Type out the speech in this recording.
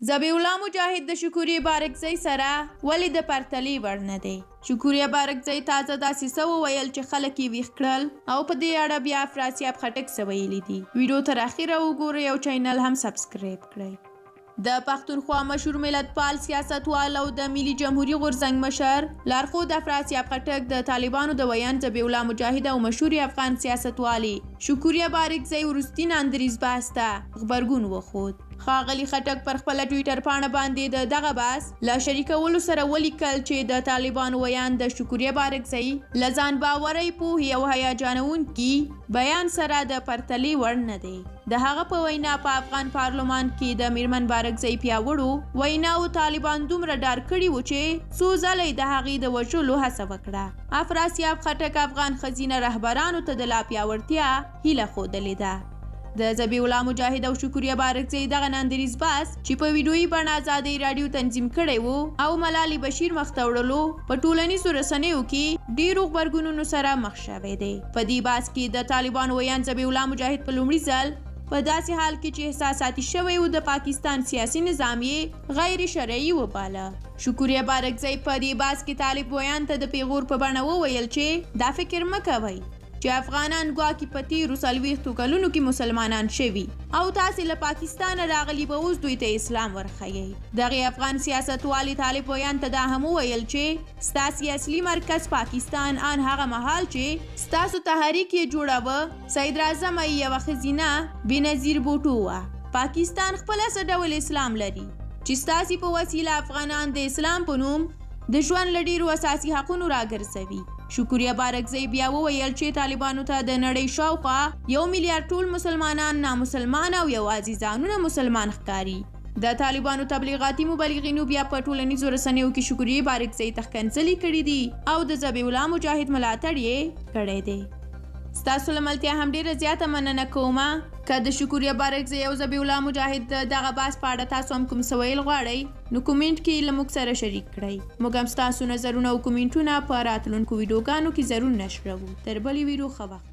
ذبیح الله مجاهد د شکوریې بارکزی سره ولې د پرتلې وړ نه دی؟ شکوریې بارکزی تازه داسې څه وویل چې خلک یې ویښ کړل او په دې اړه بیا افراسیاب خټک څه ویلي دي. ویډیو تر اخره وګورئ او چینل هم سبسکرایب کړئ. د پښتونخوا مشهور ملتپال سیاستوال او د ملي جمهوریت غورځنګ مشر لارښود افراسیاب خټک د طالبانو د ویاند ذبیح الله مجاهد او مشهور افغان سیاستوالې شکوریې بارکزی وروستي ناندریز بحث ته غبرګون وښود. ښاغلي خټک پر خپله ټویټر پاڼه باندې د دغه بحث له شریکولو سره ولیکل چې د طالبانو ویاند د شکوریې بارکزی له ځان باورۍ پوهې او هیجانونکي بیان سره د پرتلې وړ نه دی. د هغه په وینا په افغان پارلمان کې د میرمن بارکزی پیاوړو ویناو طالبان دومره ډار کړي وو چې څو ځله یې د هغې د وژلو هڅه وکړه. افراسیاب خټک افغان ښځینه رهبرانو ته د لا پیاوړتیا هیله ښودلې ده. د ذبیح الله مجاهد او شکوریې بارکزی دغه ناندریز بحث چې په ویډیویي بڼه ازادۍ راډیو تنظیم کړی و او ملالۍ بشیر مخ ته وړلو په ټولنیزو رسنیو کې ډیرو غبرګونونو سره مخ شوی دی. په دې بحث کې د طالبانو ویاند ذبیح الله مجاهد په لومړي ځل په داسې حال کې چې احساساتي شوی و د پاکستان سیاسي نظام یې غیر شرعي وباله. شکوریې بارکزی په دې بحث کې طالب ویاند ته د پیغور په بڼه وویل چې دا فکر مه کوئ چې افغانان ګواکې په تیرو 40 کلونو کې مسلمانان شوي او تاسې له پاکستانه راغلي به اوس دوی ته اسلام ورښیئ. دغې افغان سیاستوالې طالب ویاند ته دا هم وویل چې ستاسې اصلي مرکز پاکستان آن هغه مهال چې ستاسو تحریک یې جوړاوه صدراعظمه یې یوه ښځینه بېنظیر بوټو وه. پاکستان خپله څه ډول اسلام لري چې ستاسې په وسیله افغانان د اسلام په نوم د ژوند له ډیرو اساسي حقونو راګرځوي. شکوریې بارکزی بیا وویل چې طالبانو ته د نړۍ شاوخوا 1 میلیارډ ټول مسلمانان نامسلمان او یوازې ځانونه مسلمان ښکاري. د طالبانو تبلیغاتي مبلغینو بیا په ټولنیزو رسنیو کې شکوریې بارکزی ته ښکنځلې کړي دي او د ذبیح الله مجاهد ملاتړ یې کړی دی. ستاسو له ملتیا هم ډیره زیاته مننه کومه. که د شکوریې بارکزی او ذبیح الله مجاهد دغه بحث په اړه تاسو هم کوم څه ویل غواړئ نو کومنټ کې له موږ سره شریک کړئ. موږ هم ستاسو نظرونه او کومنټونه په راتلونکو ویډیوګانو کې ضرور نشروو. تر بلې ویډیو ښه وخت.